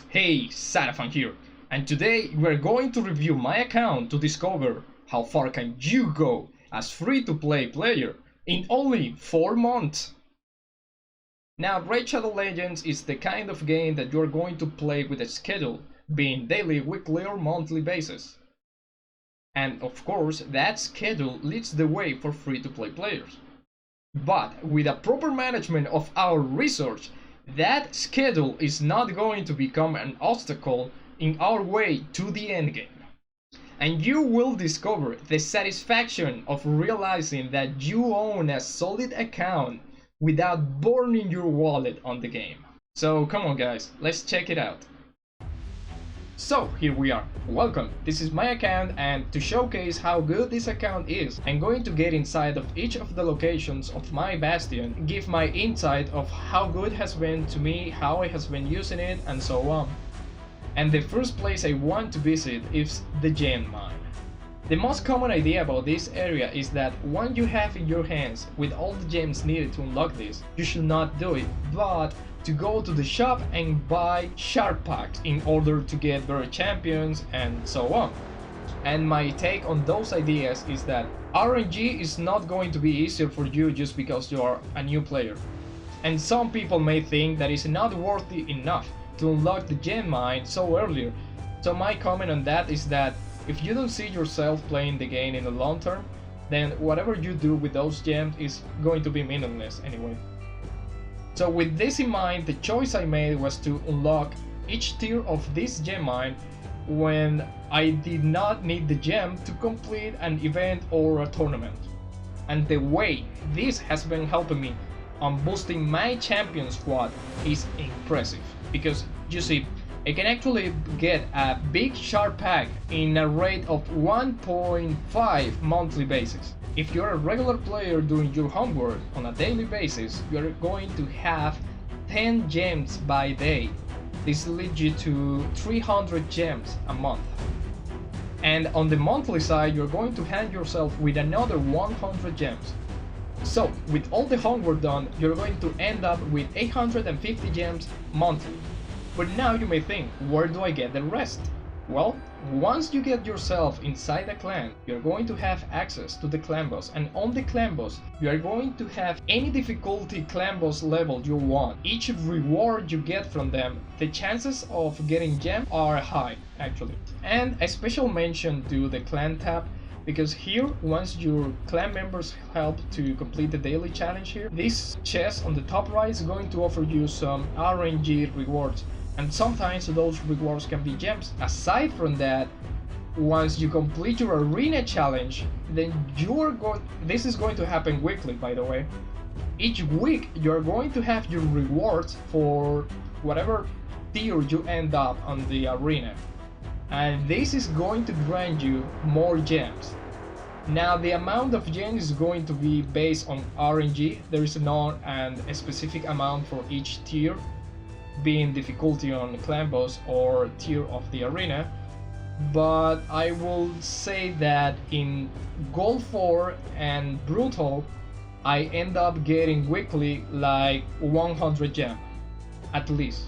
Hey, Sarafan here, and today we're going to review my account to discover how far can you go as free-to-play player in only 4 months. Now, Raid Shadow Legends is the kind of game that you're going to play with a schedule, being daily, weekly or monthly basis. And of course, that schedule leads the way for free-to-play players. But with a proper management of our research, that schedule is not going to become an obstacle in our way to the endgame. And you will discover the satisfaction of realizing that you own a solid account without burning your wallet on the game. So come on guys, let's check it out. So here we are, welcome, this is my account, and to showcase how good this account is, I'm going to get inside of each of the locations of my bastion, give my insight of how good it has been to me, how I has been using it, and so on. And the first place I want to visit is the gem mine. The most common idea about this area is that once you have in your hands with all the gems needed to unlock this, you should not do it, but to go to the shop and buy shard packs in order to get better champions and so on. And my take on those ideas is that RNG is not going to be easier for you just because you are a new player. And some people may think that it's not worthy enough to unlock the gem mine so earlier. So my comment on that is that if you don't see yourself playing the game in the long term, then whatever you do with those gems is going to be meaningless anyway. So with this in mind, the choice I made was to unlock each tier of this gem mine when I did not need the gem to complete an event or a tournament. And the way this has been helping me on boosting my champion squad is impressive, because you see, I can actually get a big shard pack in a rate of 1.5 monthly basis. If you're a regular player doing your homework on a daily basis, you're going to have 10 gems by day. This leads you to 300 gems a month. And on the monthly side, you're going to hand yourself with another 100 gems. So, with all the homework done, you're going to end up with 850 gems monthly. But now you may think, where do I get the rest? Well, once you get yourself inside a clan, you're going to have access to the clan boss, and on the clan boss, you are going to have any difficulty clan boss level you want. Each reward you get from them, the chances of getting gem are high, actually. And a special mention to the clan tab, because here, once your clan members help to complete the daily challenge here, this chest on the top right is going to offer you some RNG rewards. And sometimes those rewards can be gems. Aside from that, once you complete your arena challenge, then this is going to happen weekly, by the way. Each week you're going to have your rewards for whatever tier you end up on the arena. And this is going to grant you more gems. Now the amount of gems is going to be based on RNG. There is not a specific amount for each tier, being difficulty on the clan boss or tier of the arena, but I will say that in Gold 4 and Brutal I end up getting weekly like 100 gem at least.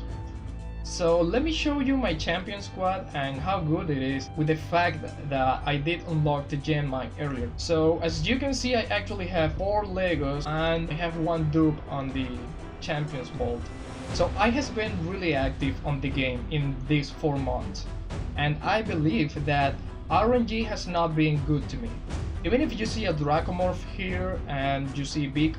So let me show you my champion squad and how good it is with the fact that I did unlock the gem mine earlier. So as you can see, I actually have 4 Legos and I have 1 dupe on the champions vault. So I has been really active on the game in these 4 months, and I believe that RNG has not been good to me. Even if you see a Dracomorph here and you see Big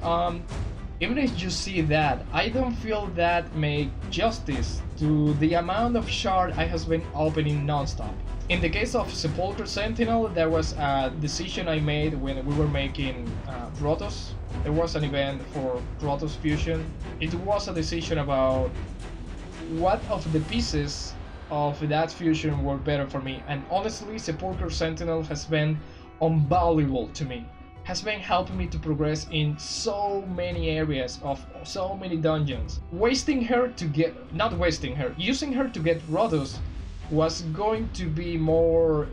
even if you see that, I don't feel that make justice to the amount of shard I has been opening non-stop. In the case of Sepulchre Sentinel, there was a decision I made when we were making Protoss. There was an event for Protoss Fusion. It was a decision about what of the pieces of that fusion were better for me, and honestly Sepulchre Sentinel has been invaluable to me. Has been helping me to progress in so many areas of so many dungeons. Using her to get Protoss was going to be more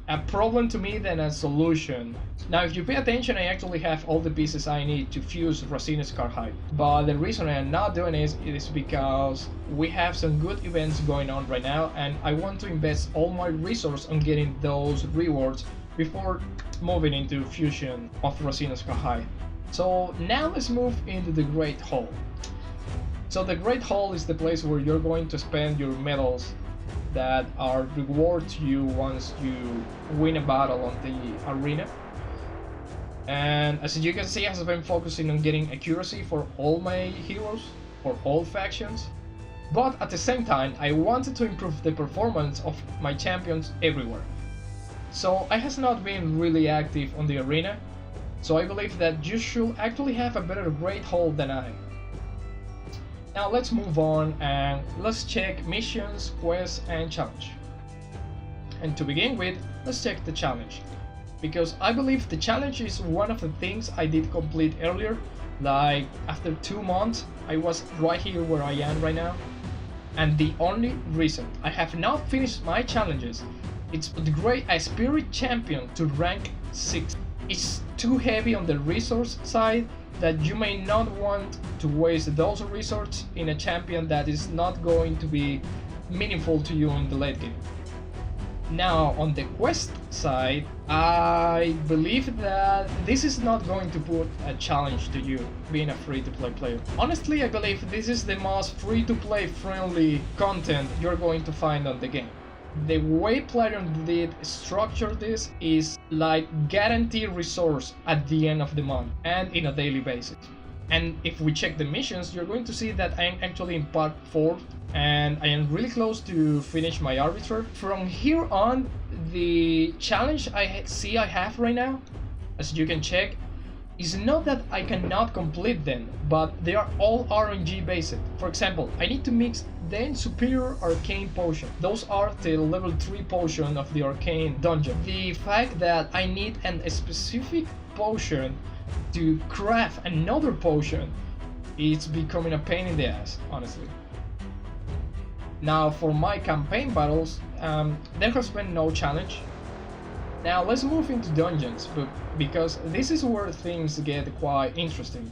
a problem to me than a solution. Now, if you pay attention, I actually have all the pieces I need to fuse Racina's car height. But the reason I am not doing it is because we have some good events going on right now, and I want to invest all my resources on getting those rewards before moving into fusion of Racina's car height. So now let's move into the Great Hall. So the Great Hall is the place where you're going to spend your medals that are rewarded to you once you win a battle on the arena. And as you can see, I've been focusing on getting accuracy for all my heroes, for all factions. But at the same time, I wanted to improve the performance of my champions everywhere. So I has not been really active on the arena, so I believe that you should actually have a better Great Hall than I. Now let's move on and let's check missions, quests and challenge. And to begin with, let's check the challenge. Because I believe the challenge is one of the things I did complete earlier. Like after 2 months, I was right here where I am right now. And the only reason I have not finished my challenges is to upgrade a spirit champion to rank 6. It's too heavy on the resource side that you may not want to waste those resources in a champion that is not going to be meaningful to you in the late game. Now on the quest side, I believe that this is not going to put a challenge to you being a free-to-play player. Honestly, I believe this is the most free-to-play friendly content you're going to find on the game. The way Platinum did structure this is like guaranteed resource at the end of the month and in a daily basis. And if we check the missions, you're going to see that I am actually in part 4 and I am really close to finish my arbiter. From here on, the challenge I have right now, as you can check, is not that I cannot complete them, but they are all RNG based. For example, I need to mix the superior arcane potion. Those are the level 3 potion of the arcane dungeon. The fact that I need a specific potion to craft another potion, it's becoming a pain in the ass, honestly. Now for my campaign battles, there has been no challenge. Now let's move into dungeons, because this is where things get quite interesting.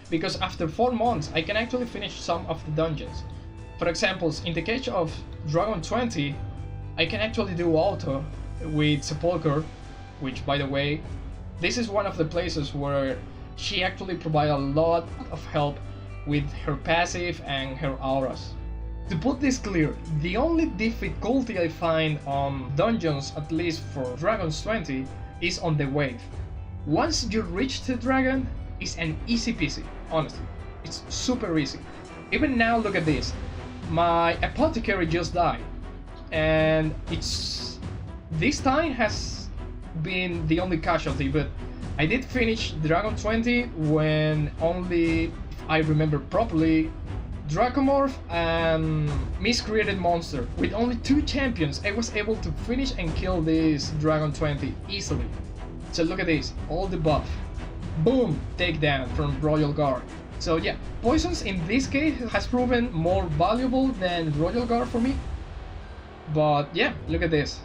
Because after 4 months I can actually finish some of the dungeons. For example, in the case of Dragon 20, I can actually do auto with Sepulchre, which by the way, this is one of the places where she actually provides a lot of help with her passive and her auras. To put this clear, the only difficulty I find on dungeons, at least for Dragons 20, is on the wave. Once you reach the dragon, it's an easy peasy, honestly. It's super easy. Even now, look at this. My apothecary just died, and this time has been the only casualty, but I did finish Dragon 20 when only, if I remember properly, Dracomorph and Miscreated Monster. With only 2 champions, I was able to finish and kill this Dragon 20 easily. So look at this, all the buff. Boom! Takedown from Royal Guard. So yeah, poisons in this case has proven more valuable than Royal Guard for me. But yeah, look at this.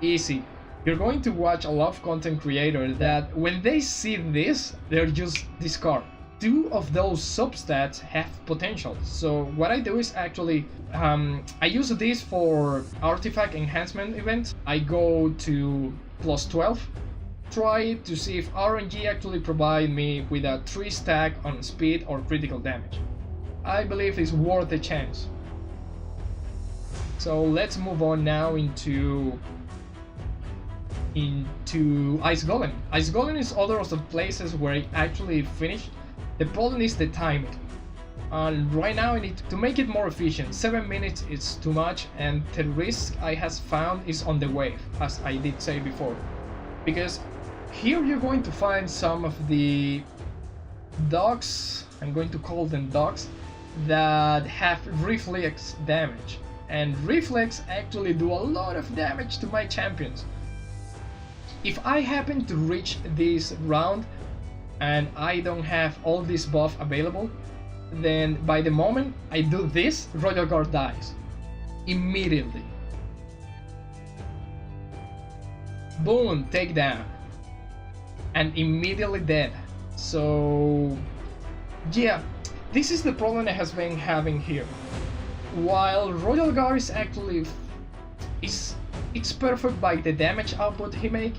Easy. You're going to watch a lot of content creators that when they see this, they're just discard. 2 of those substats have potential. So what I do is actually, I use this for artifact enhancement events. I go to plus 12, try to see if RNG actually provide me with a 3 stack on speed or critical damage. I believe it's worth a chance. So let's move on now into Ice Golem. Ice Golem is other of the places where I actually finished. The problem is the timing. And right now I need to make it more efficient. 7 minutes is too much, and the risk I has found is on the wave, as I did say before. Because here you're going to find some of the dogs, I'm going to call them dogs, that have reflex damage. And reflex actually do a lot of damage to my champions. If I happen to reach this round and I don't have all this buff available, then by the moment I do this, Royal Guard dies. Immediately. Boom, takedown. And immediately dead. So yeah, this is the problem I has been having here. While Royal Guard is actually it's perfect by the damage output he make,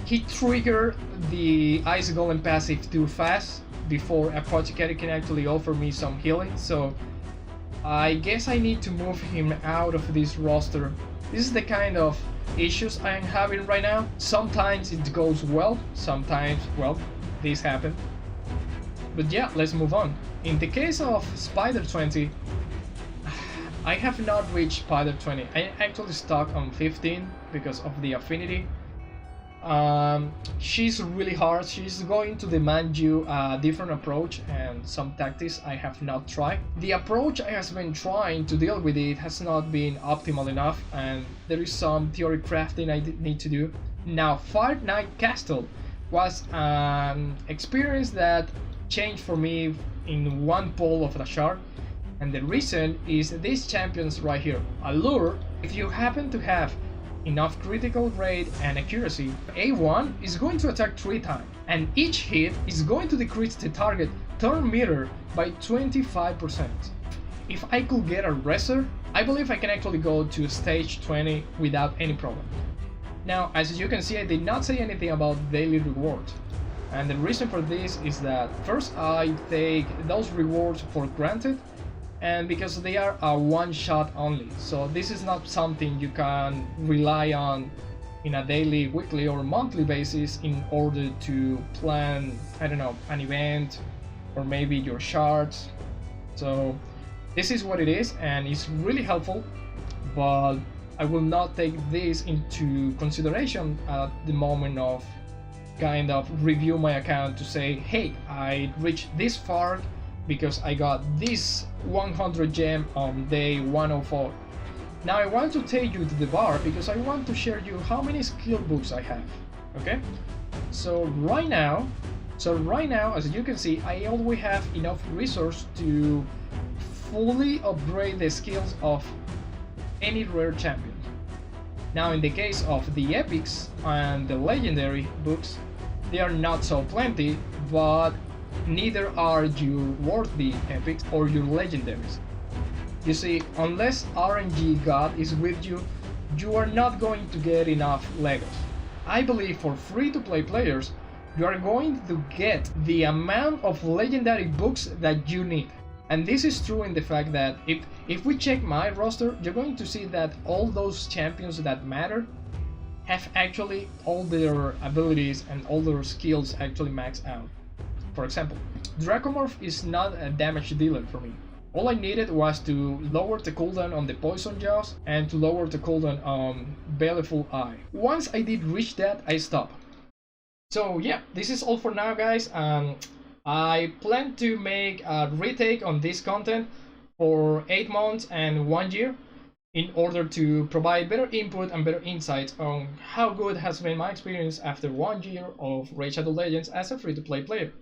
he triggered the Ice Golem passive too fast before Apothecary can actually offer me some healing, so I guess I need to move him out of this roster. This is the kind of issues I am having right now. Sometimes it goes well, sometimes, well, this happens. But yeah, let's move on. In the case of Spider 20, I have not reached Spider 20. I actually stuck on 15 because of the affinity. She's really hard. She's going to demand you a different approach and some tactics I have not tried. The approach I have been trying to deal with it has not been optimal enough, and there is some theory crafting I need to do. Now, Fire Knight Castle was an experience that changed for me in one pull of the shard, and the reason is these champions right here. Allure, if you happen to have enough critical rate and accuracy, A1 is going to attack 3 times, and each hit is going to decrease the target turn meter by 25%. If I could get a Reser, I believe I can actually go to stage 20 without any problem. Now, as you can see, I did not say anything about daily rewards, and the reason for this is that first I take those rewards for granted, and because they are a one-shot only, so this is not something you can rely on in a daily, weekly or monthly basis in order to plan, I don't know, an event or maybe your shards. So this is what it is, and it's really helpful, but I will not take this into consideration at the moment of kind of review my account to say, hey, I reached this far because I got this 100 gem on day 104. Now I want to take you to the bar because I want to share you how many skill books I have. Okay, so right now, as you can see, I always have enough resource to fully upgrade the skills of any rare champion. Now in the case of the epics and the legendary books, they are not so plenty, but neither are your worthy epics or your legendaries. You see, unless RNG God is with you, you are not going to get enough Legos. I believe for free-to-play players, you are going to get the amount of legendary books that you need. And this is true in the fact that if we check my roster, you're going to see that all those champions that matter have actually all their abilities and all their skills actually maxed out. For example, Dracomorph is not a damage dealer for me. All I needed was to lower the cooldown on the Poison Jaws and to lower the cooldown on Baleful Eye. Once I did reach that, I stopped. So yeah, this is all for now, guys. I plan to make a retake on this content for 8 months and 1 year in order to provide better input and better insights on how good has been my experience after 1 year of Raid Shadow Legends as a free-to-play player.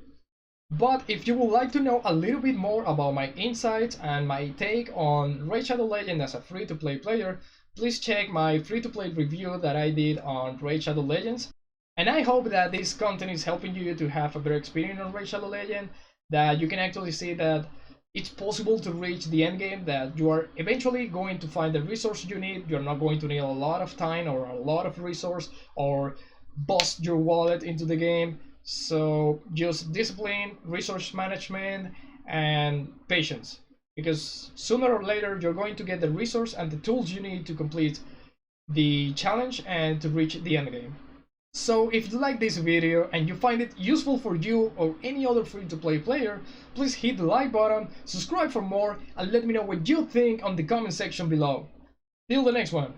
But if you would like to know a little bit more about my insights and my take on Raid Shadow Legends as a free-to-play player, please check my free-to-play review that I did on Raid Shadow Legends. And I hope that this content is helping you to have a better experience on Raid Shadow Legends, that you can actually see that it's possible to reach the end game, that you are eventually going to find the resource you need. You're not going to need a lot of time or a lot of resource or bust your wallet into the game. So just discipline, resource management, and patience, because sooner or later you're going to get the resource and the tools you need to complete the challenge and to reach the end game. So if you like this video and you find it useful for you or any other free-to-play player, please hit the like button, subscribe for more, and let me know what you think on the comment section below. Till the next one.